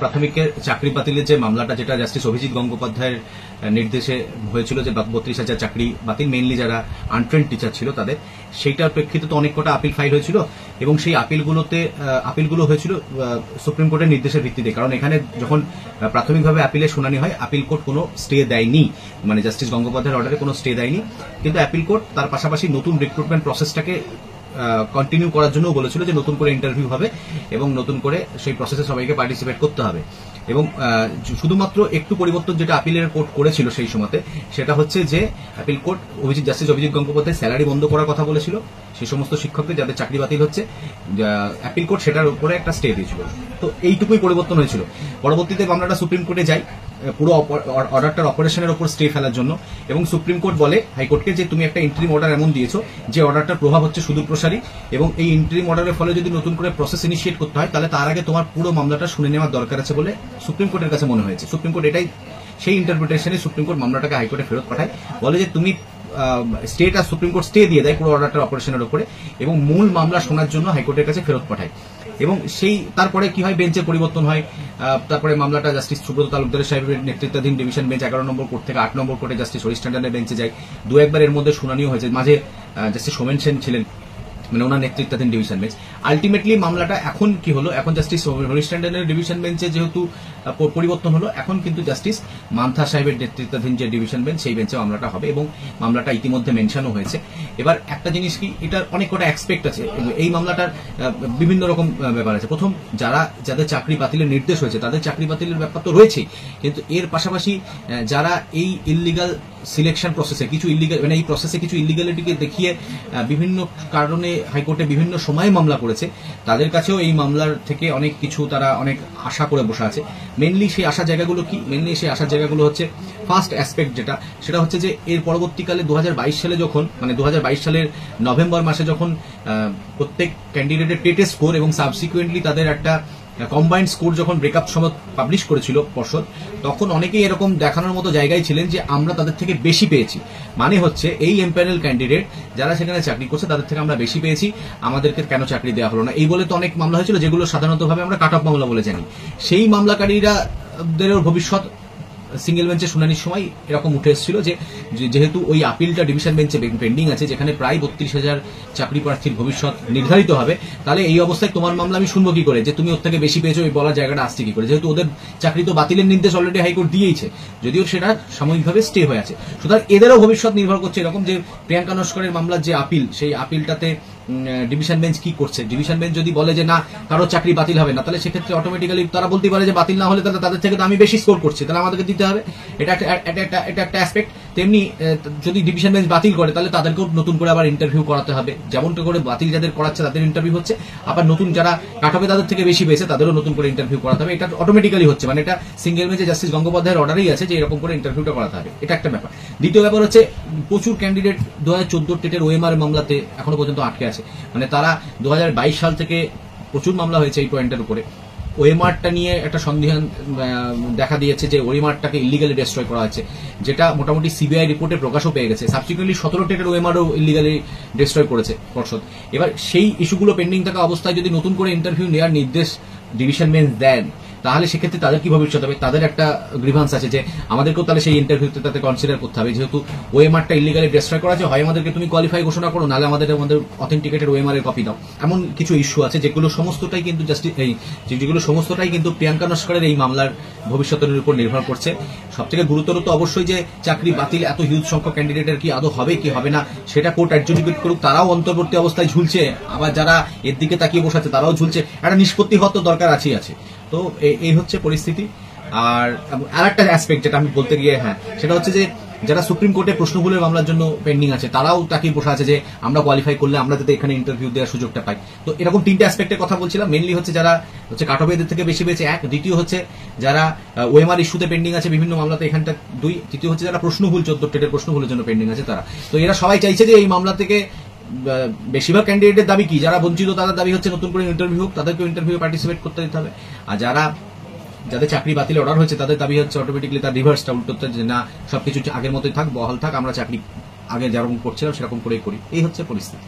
প্রাথমিকের চাকরি বাতিলের যে মামলাটা, যেটা জাস্টিস অভিজিৎ গঙ্গোপাধ্যায়ের নির্দেশে হয়েছিল, যে 32,000 চাকরি বাতিল, মেইনলি যারা আনট্রেন্ড টিচার ছিল তাদের, সেইটার প্রেক্ষিতে তো অনেক কটা আপিল ফাইল হয়েছিল এবং সেই আপিলগুলো হয়েছিল সুপ্রিম কোর্টের নির্দেশের ভিত্তিতে। কারণ এখানে যখন প্রাথমিকভাবে আপিলের শুনানি হয়, আপিল কোর্ট কোনো স্টে দেয়নি, মানে জাস্টিস গঙ্গোপাধ্যায়ের অর্ডারে কোনো স্টে দেয়নি, কিন্তু আপিল কোর্ট তার পাশাপাশি নতুন রিক্রুটমেন্ট প্রসেসটাকে কন্টিনিউ করার জন্য বলেছিল যে নতুন করে ইন্টারভিউ হবে এবং নতুন করে সেই প্রসেসে সবাইকে পার্টিসিপেট করতে হবে। এবং শুধুমাত্র একটু পরিবর্তন যেটা আপিলের কোর্ট করেছিল সেই সময়তে, সেটা হচ্ছে যে appeal court justice Abhijit Gangopadhyay salary বন্ধ করার কথা বলেছিল সেই সমস্ত শিক্ষকদের যাদের চাকরি বাতিল হচ্ছে, আপিল কোর্ট সেটার উপরে একটা স্টে দিয়েছিল। তো এইটুকুই পরিবর্তন হয়েছিল। পরবর্তীতে মামলাটা সুপ্রিম কোর্টে যায় পুরো অর্ডারটার অপারেশনের উপর স্টে ফেলার জন্য, এবং সুপ্রিম কোর্ট বলে হাইকোর্টকে যে তুমি একটা ইন্টারিম অর্ডার এমন দিয়েছো যে অর্ডারটার প্রভাব হচ্ছে সুদূরপ্রসারী, এবং এই ইন্টারিম অর্ডারের ফলে যদি নতুন করে প্রসেস ইনিশিয়েট করতে হয় তাহলে তার আগে তোমার পুরো মামলাটা শুনে নেওয়ার দরকার আছে বলে সুপ্রিম কোর্টের কাছে মনে হয়েছে। সুপ্রিম কোর্ট এটাই, সেই ইন্টারপ্রিটেশনে সুপ্রিম কোর্ট মামলাটাকে হাইকোর্টে ফেরত পাঠায়, বলে যে তুমি স্টেটা, সুপ্রিম কোর্ট স্টে দিয়ে দেয় পুরো অর্ডারটার অপারেশনের উপরে এবং মূল মামলা শোনার জন্য হাইকোর্টের কাছে ফেরত পাঠায়। এবং সেই তারপরে কি হয়, বেঞ্চের পরিবর্তন হয়। তারপরে মামলাটা জাস্টিস সুব্রত তালুকদার সাহেবের নেতৃত্বাধীন ডিভিশন বেঞ্চ 11 নম্বর কোর্ট থেকে 8 নম্বর কোর্টে জাস্টিস হরিশ ট্যান্ডনের বেঞ্চে যায়। দু একবার এর মধ্যে শুনানিও হয়েছে, মাঝে জাস্টিস সোমেন সেন ছিলেন, মানে ওনার নেতৃত্বাধীন ডিভিশন বেঞ্চ। আলটিমেটলি মামলাটা এখন কি হলো, এখন জাস্টিস হরিশ ট্যান্ডনের ডিভিশন বেঞ্চে যেহেতু পরিবর্তন হলো, এখন কিন্তু জাস্টিস মান্থা সাহেবের নেতৃত্বাধীন যে ডিভিশন বেঞ্চ সেই বেঞ্চে মামলাটা হবে এবং মামলাটা ইতিমধ্যে মেনশনও হয়েছে। এবার একটা জিনিস কি, এটার অনেক কটা অ্যাসপেক্ট আছে, এই মামলাটার বিভিন্ন রকম ব্যাপার আছে। প্রথম, যাদের চাকরি বাতিলের নির্দেশ হয়েছে তাদের চাকরি বাতিলের ব্যাপার তো রয়েছেই, কিন্তু এর পাশাপাশি যারা এই ইললিগাল সিলেকশন প্রসেসে কিছু ইললিগাল, মানে এই প্রসেসে কিছু ইললিগালিটিকে দেখিয়ে বিভিন্ন কারণে হাইকোর্টে বিভিন্ন সময়ে মামলা করেছে, তাদের কাছেও এই মামলার থেকে অনেক কিছু তারা অনেক আশা করে বসে আছে। মেনলি সেই আশা জায়গাগুলো কি, মেনলি সেই আশার জায়গাগুলো হচ্ছে ফার্স্ট অ্যাসপেক্ট যেটা, সেটা হচ্ছে যে এর পরবর্তীকালে 2022 সালে যখন, মানে 2022 সালের নভেম্বর মাসে যখন প্রত্যেক ক্যান্ডিডেটের টেস্ট স্কোর এবং সাবসিকুয়েন্টলি তাদের একটা কম্বাইন্ড স্কোর যখন ব্রেকআপ সমেত পাবলিশ করেছিল পর্ষদ, তখন অনেকেই এরকম দেখানোর মতো জায়গায় ছিলেন যে আমরা তাদের থেকে বেশি পেয়েছি, মানে হচ্ছে এই এমপ্যানেল ক্যান্ডিডেট যারা সেখানে চাকরি করছে তাদের থেকে আমরা বেশি পেয়েছি, আমাদেরকে কেন চাকরি দেওয়া হলো না, এই বলে তো অনেক মামলা হয়েছিল যেগুলো সাধারণতভাবে আমরা কাট অফ মামলা বলে জানি। সেই মামলাকারীদের ভবিষ্যৎ সিঙ্গেল বেঞ্চে শুনানির সময় এরকম উঠে এসেছিল যে যেহেতু ওই আপিলটা ডিভিশন বেঞ্চে পেন্ডিং আছে, যেখানে প্রায় 32,000 চাকরি প্রার্থীর ভবিষ্যৎ নির্ধারিত হবে, তাহলে এই অবস্থায় তোমার মামলা আমি শুনবো কি করে, যে তুমি ওর থেকে বেশি পেয়েছো এই বলার জায়গাটা আসছে কি করে, যেহেতু ওদের চাকরি তো বাতিলের নির্দেশ অলরেডি হাইকোর্ট দিয়েইছে, যদিও সেটা সাময়িকভাবে স্টে হয়ে আছে। সুতরাং এদেরও ভবিষ্যৎ নির্ভর করছে এরকম যে প্রিয়াঙ্কা নস্করের মামলার যে আপিল, সেই আপিলটাতে ডিভিশন বেঞ্চ কি করছে। ডিভিশন বেঞ্চ যদি বলে যে না কারো চাকরি বাতিল হবে না, তাহলে সেক্ষেত্রে অটোমেটিক্যালি তারা বলতে পারে যে বাতিল না হলে তাহলে তাদের থেকে তো আমি বেশি স্কোর করছি, তাহলে আমাদেরকে দিতে হবে, এটা একটা অ্যাসপেক্ট। তেমনি যদি ডিভিশন বেঞ্চ বাতিল করে তাহলে তাদেরকেও নতুন করে আবার ইন্টারভিউ করাতে হবে, যেমনটা করে বাতিল যাদের করাচ্ছে তাদের ইন্টারভিউ হচ্ছে, আবার নতুন যারা কাট অফে তাদের থেকে বেশি পেয়েছে তাদেরও নতুন করে ইন্টারভিউ করাতে হবে। এটা অটোমেটিক্যালি হচ্ছে, মানে এটা সিঙ্গেল বেঞ্চে জাস্টিস গঙ্গোপাধ্যায়ের অর্ডারেই আছে যে এরকম করে ইন্টারভিউটা করাতে হবে, এটা একটা ব্যাপার। দ্বিতীয় ব্যাপার হচ্ছে প্রচুর ক্যান্ডিডেট 2014 টেটের ওএমআর মামলাতে এখনো পর্যন্ত আটকে আছে, মানে তারা 2022 সাল থেকে প্রচুর মামলা হয়েছে এই পয়েন্টের উপরে। ওএমআরটা নিয়ে একটা সন্দেহ দেখা দিয়েছে যে ওএমআরটাকে ইলিগালি ডেস্ট্রয় করা হয়েছে, যেটা মোটামুটি সিবিআই রিপোর্টে প্রকাশও পেয়ে গেছে। সাবসিকুয়েন্টলি 17 টেটের ওএমআরও ইলিগালি ডেস্ট্রয় করেছে পর্ষদ। এবার সেই ইস্যুগুলো পেন্ডিং থাকা অবস্থায় যদি নতুন করে ইন্টারভিউ নেওয়ার নির্দেশ ডিভিশন বেঞ্চ দেন, তাহলে সেক্ষেত্রে তাদের কি ভবিষ্যৎ হবে, তাদের একটা গ্রিভান্স আছে যে আমাদেরকেও তাহলে সেই ইন্টারভিউতে তাতে কনসিডার করতে হবে, যেহেতু ওএমআরটা ইলিগালি ডেস্ট্রয় করা আছে, হয় আমাদেরকে তুমি কোয়ালিফাই ঘোষণা করো, নাহলে আমাদের অথেন্টিকেটেড ওএমআর এর কপি দাও। এমন কিছু ইস্যু আছে যেগুলো সমস্তটাই কিন্তু প্রিয়াঙ্কা নস্করের এই মামলার ভবিষ্যতের উপর নির্ভর করছে। সবথেকে গুরুতর তো অবশ্যই যে চাকরি বাতিল এত হিউজ সংখ্যক ক্যান্ডিডেটের কি আদৌ হবে কি হবে না সেটা কোর্ট অ্যাডজুডিকেট করুক, তারাও অন্তর্বর্তী অবস্থায় ঝুলছে, আবার যারা এর দিকে তাকিয়ে বসাচ্ছে তারাও ঝুলছে, একটা নিষ্পত্তি হওয়া তো দরকার আছে। তো এই হচ্ছে পরিস্থিতি। আর আরেকটা অ্যাসপেক্ট যেটা আমি বলতে গিয়ে, সেটা হচ্ছে যে যারা সুপ্রিম কোর্টে প্রশ্নভুলের মামলার জন্য পেন্ডিং আছে তারাও তাকিয়ে বসে আছে যে আমরা কোয়ালিফাই করলে আমরা যাতে এখানে ইন্টারভিউ দেওয়ার সুযোগটা পাই। তো এরকম তিনটে অ্যাসপেক্টের কথা বলছিলাম। মেনলি হচ্ছে যারা হচ্ছে কাট অফ এদের থেকে বেশি পেয়েছে, এক। দ্বিতীয় হচ্ছে যারা ওএমআর ইস্যুতে পেন্ডিং আছে বিভিন্ন মামলাতে, এখানটা 2। তৃতীয় হচ্ছে যারা প্রশ্নভুল 14 টেটের প্রশ্নভুলের জন্য পেন্ডিং আছে তারা। তো এরা সবাই চাইছে যে এই মামলা থেকে বেশিরভাগ ক্যান্ডিডেটের দাবি কি, যারা বঞ্চিত তাদের দাবি হচ্ছে নতুন করে ইন্টারভিউ হোক, তাদেরকে ইন্টারভিউ পার্টিসিপেট করতে দিতে হবে। আর যাদের চাকরি বাতিলে অর্ডার হয়েছে তাদের দাবি হচ্ছে অটোমেটিকলি তার রিভার্সটা উল্টোতে, যে না সবকিছু আগের মতোই থাক, বহাল থাক, আমরা চাকরি আগে যেরকম করছিলাম সেরকম করেই করি। এই হচ্ছে পরিস্থিতি।